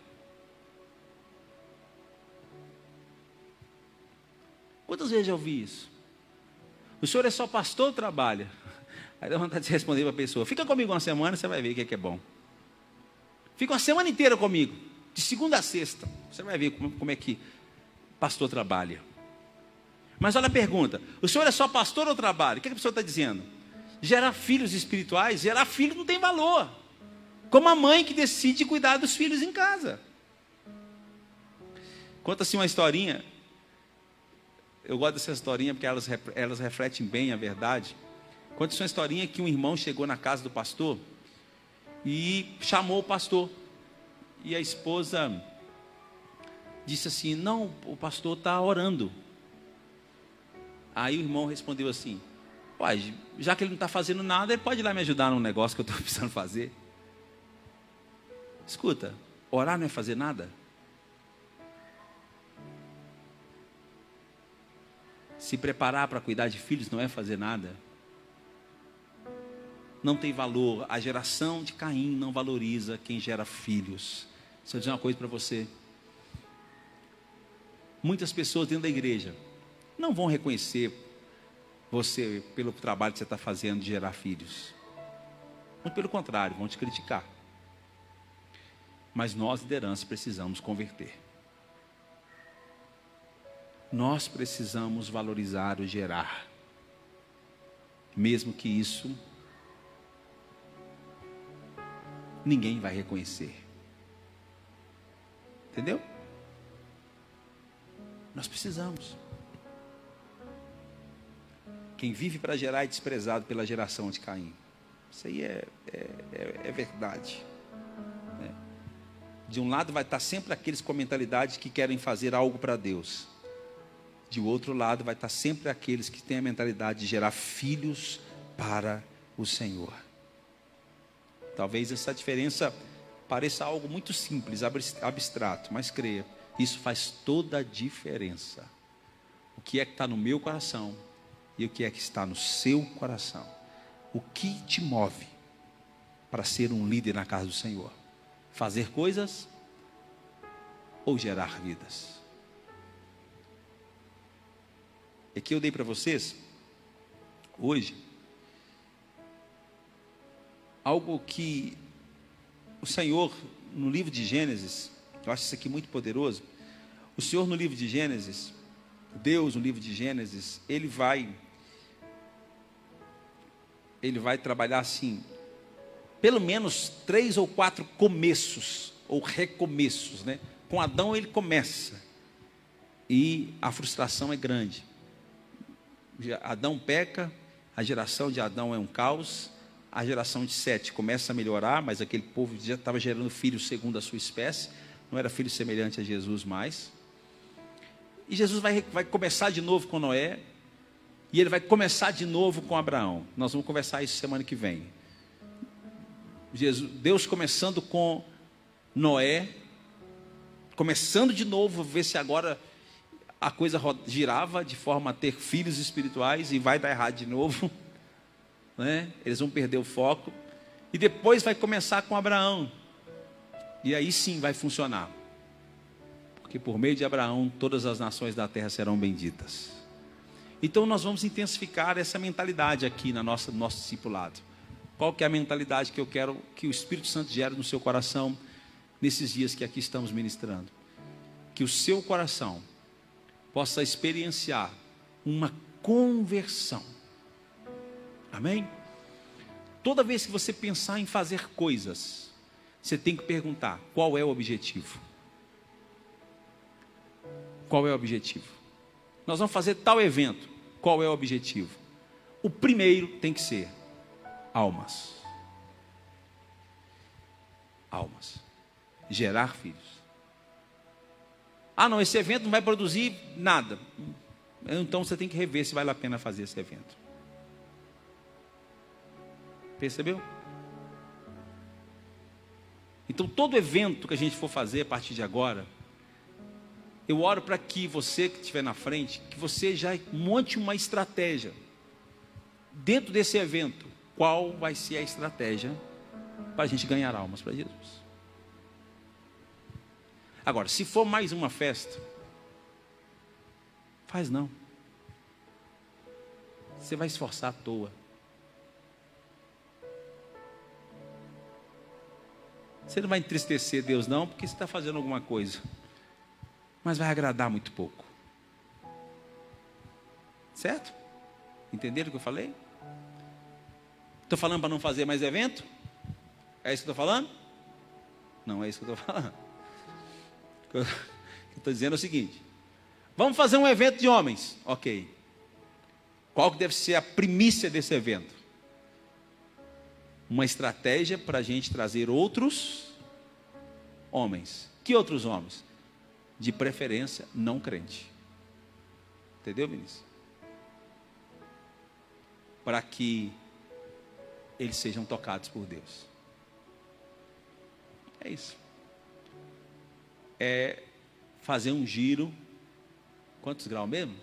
Quantas vezes eu já ouvi isso? O senhor é só pastor ou trabalha? Aí dá vontade de responder para a pessoa, fica comigo uma semana, você vai ver o que é bom. Fica uma semana inteira comigo, de segunda a sexta. Você vai ver como é que pastor trabalha. Mas olha a pergunta, o senhor é só pastor ou trabalha? O que a pessoa está dizendo? Gerar filhos espirituais, gerar filhos não tem valor. Como a mãe que decide cuidar dos filhos em casa. Conta-se uma historinha. Eu gosto dessa historinha porque elas refletem bem a verdade. Conta-se uma historinha que um irmão chegou na casa do pastor e chamou o pastor. E a esposa disse assim, não, o pastor está orando. Aí o irmão respondeu assim, Uai, já que ele não está fazendo nada, ele pode ir lá me ajudar num negócio que eu estou precisando fazer. Escuta, orar não é fazer nada? Se preparar para cuidar de filhos não é fazer nada? Não tem valor. A geração de Caim não valoriza quem gera filhos. Deixa eu dizer uma coisa para você. Muitas pessoas dentro da igreja não vão reconhecer você pelo trabalho que você está fazendo de gerar filhos. Muito pelo contrário, vão te criticar. Mas nós, liderança, precisamos converter. Nós precisamos valorizar o gerar. Mesmo que isso ninguém vai reconhecer. Entendeu? Nós precisamos. Quem vive para gerar é desprezado pela geração de Caim. Isso aí é verdade. De um lado vai estar sempre aqueles com mentalidade que querem fazer algo para Deus. De outro lado vai estar sempre aqueles que têm a mentalidade de gerar filhos para o Senhor. Talvez essa diferença pareça algo muito simples, abstrato, mas creia, isso faz toda a diferença. O que é que está no meu coração e o que é que está no seu coração? O que te move para ser um líder na casa do Senhor? Fazer coisas ou gerar vidas? É que eu dei para vocês hoje algo que o Senhor no livro de Gênesis, eu acho isso aqui muito poderoso. O Senhor no livro de Gênesis, Deus no livro de Gênesis, ele vai trabalhar assim, pelo menos 3 ou 4 começos ou recomeços, né? Com Adão ele começa e a frustração é grande. Adão peca, a geração de Adão é um caos. A geração de Sete começa a melhorar, mas aquele povo já estava gerando filhos segundo a sua espécie, não era filho semelhante a Jesus mais. E Jesus vai começar de novo com Noé, e ele vai começar de novo com Abraão. Nós vamos conversar isso semana que vem. Deus começando com Noé, começando de novo, ver se agora a coisa girava de forma a ter filhos espirituais, e vai dar errado de novo. Né? Eles vão perder o foco. E depois vai começar com Abraão. E aí sim vai funcionar. Porque por meio de Abraão, todas as nações da terra serão benditas. Então nós vamos intensificar essa mentalidade aqui no nosso discipulado. Qual que é a mentalidade que eu quero que o Espírito Santo gere no seu coração nesses dias que aqui estamos ministrando? Que o seu coração possa experienciar uma conversão. Amém? Toda vez que você pensar em fazer coisas, você tem que perguntar: qual é o objetivo? Qual é o objetivo? Nós vamos fazer tal evento. Qual é o objetivo? O primeiro tem que ser almas. Almas. Gerar filhos. Ah, não, esse evento não vai produzir nada. Então você tem que rever se vale a pena fazer esse evento. Percebeu? Então todo evento que a gente for fazer a partir de agora, eu oro para que você que estiver na frente, que você já monte uma estratégia. Dentro desse evento, qual vai ser a estratégia para a gente ganhar almas para Jesus? Agora, se for mais uma festa, faz não. Você vai esforçar à toa. Você não vai entristecer Deus não, porque você está fazendo alguma coisa. Mas vai agradar muito pouco. Certo? Entenderam o que eu falei? Estou falando para não fazer mais evento? É isso que eu estou falando? Não é isso que eu estou falando. O que eu estou dizendo é o seguinte: vamos fazer um evento de homens. Ok. Qual que deve ser a primícia desse evento? Uma estratégia para a gente trazer outros homens. Que outros homens? De preferência não crente. Entendeu, Vinícius? para que eles sejam tocados por Deus. É isso. É fazer um giro. Quantos graus mesmo?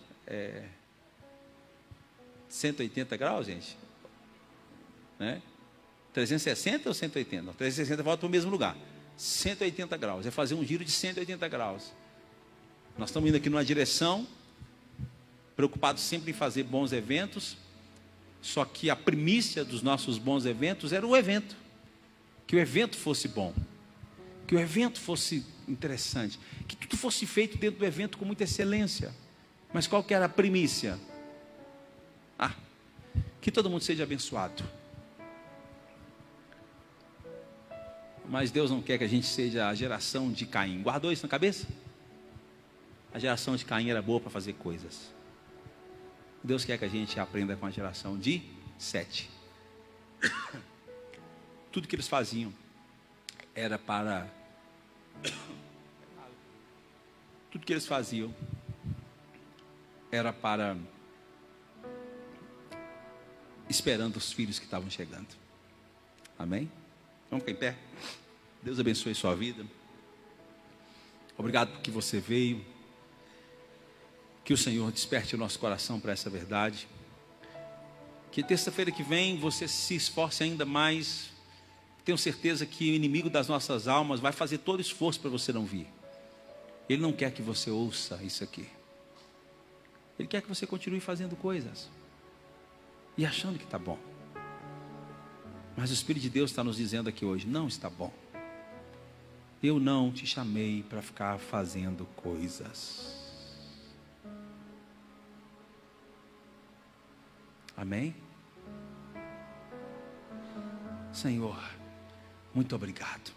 180 graus, gente? Né? 360 ou 180? Não, 360 volta para o mesmo lugar. 180 graus. É fazer um giro de 180 graus. Nós estamos indo aqui numa direção, preocupados sempre em fazer bons eventos. Só que a primícia dos nossos bons eventos era o evento. Que o evento fosse bom. Que o evento fosse interessante. Que tudo fosse feito dentro do evento com muita excelência. Mas qual que era a primícia? Que todo mundo seja abençoado. Mas Deus não quer que a gente seja a geração de Caim. Guardou isso na cabeça? A geração de Caim era boa para fazer coisas. Deus quer que a gente aprenda com a geração de Sete. Tudo que eles faziam era para... Tudo que eles faziam era para... esperando os filhos que estavam chegando. Amém? Vamos ficar em pé? Deus abençoe sua vida. Obrigado porque você veio. Que o Senhor desperte o nosso coração para essa verdade. Que terça-feira que vem você se esforce ainda mais. Tenho certeza que o inimigo das nossas almas vai fazer todo esforço para você não vir. Ele não quer que você ouça isso aqui. Ele quer que você continue fazendo coisas e achando que está bom. Mas o Espírito de Deus está nos dizendo aqui hoje: não está bom. Eu não te chamei para ficar fazendo coisas. Amém? Senhor, muito obrigado.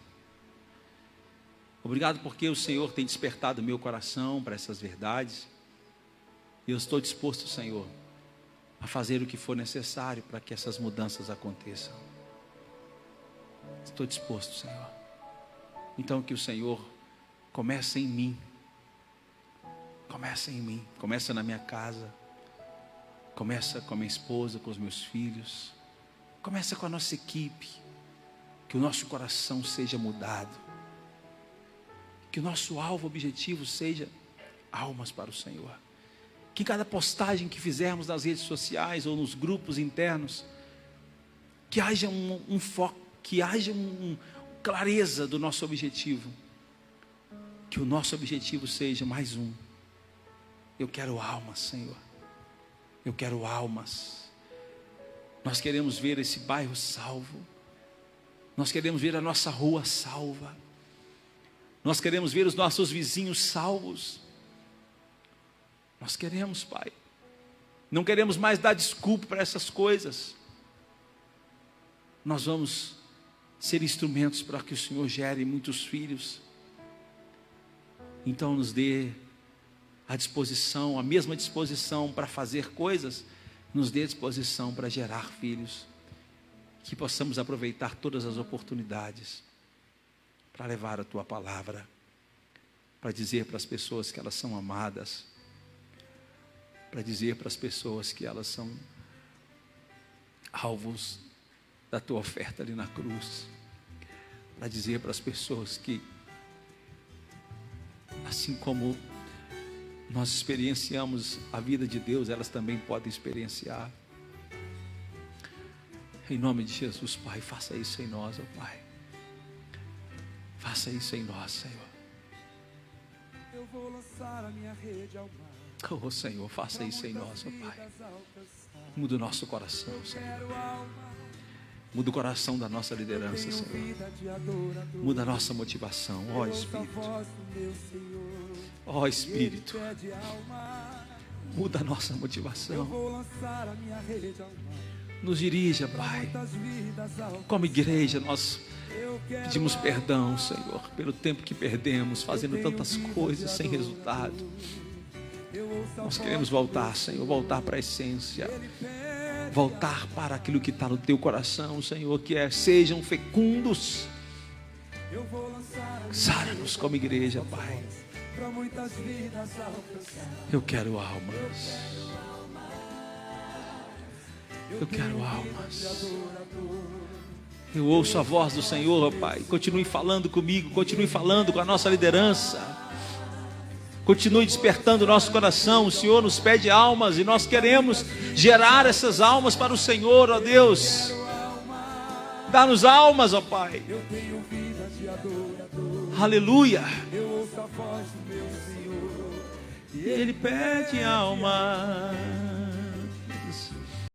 Obrigado porque o Senhor tem despertado o meu coração para essas verdades. E eu estou disposto, Senhor, a fazer o que for necessário para que essas mudanças aconteçam. Estou disposto, Senhor. Então que o Senhor comece em mim. Começa em mim. Começa na minha casa. Começa com a minha esposa, com os meus filhos. Começa com a nossa equipe. Que o nosso coração seja mudado. Que o nosso alvo objetivo seja almas para o Senhor. Que cada postagem que fizermos nas redes sociais ou nos grupos internos, que haja um foco, que haja clareza do nosso objetivo. Que o nosso objetivo seja mais um. Eu quero almas, Senhor. Eu quero almas. Nós queremos ver esse bairro salvo. Nós queremos ver a nossa rua salva. Nós queremos ver os nossos vizinhos salvos. Nós queremos, Pai. Não queremos mais dar desculpa para essas coisas. Nós vamos ser instrumentos para que o Senhor gere muitos filhos. Então nos dê a disposição, a mesma disposição para fazer coisas, nos dê a disposição para gerar filhos. Que possamos aproveitar todas as oportunidades para levar a Tua palavra, para dizer para as pessoas que elas são amadas, para dizer para as pessoas que elas são alvos da Tua oferta ali na cruz, para dizer para as pessoas que, assim como nós experienciamos a vida de Deus, elas também podem experienciar. Em nome de Jesus, Pai, faça isso em nós, ó Pai. Faça isso em nós, Senhor. Eu vou lançar a minha rede ao mar. Oh, Senhor, faça isso em nós, ó Pai. Muda o nosso coração, Senhor. Muda o coração da nossa liderança, Senhor. Muda a nossa motivação, ó Espírito. Ó Espírito. Muda a nossa motivação. Nos dirija, Pai. Como igreja, nós pedimos perdão, Senhor, pelo tempo que perdemos, fazendo tantas coisas sem resultado. Nós queremos voltar, Senhor, voltar para a essência. Voltar para aquilo que está no Teu coração, Senhor, que é: sejam fecundos. Sara-nos como igreja, Pai. Eu quero almas. Eu quero almas. Eu ouço a voz do Senhor, Pai. Continue falando comigo, continue falando com a nossa liderança. Continue despertando o nosso coração. O Senhor nos pede almas e nós queremos gerar essas almas para o Senhor, ó Deus. Dá-nos almas, ó Pai. Aleluia. E Ele pede almas.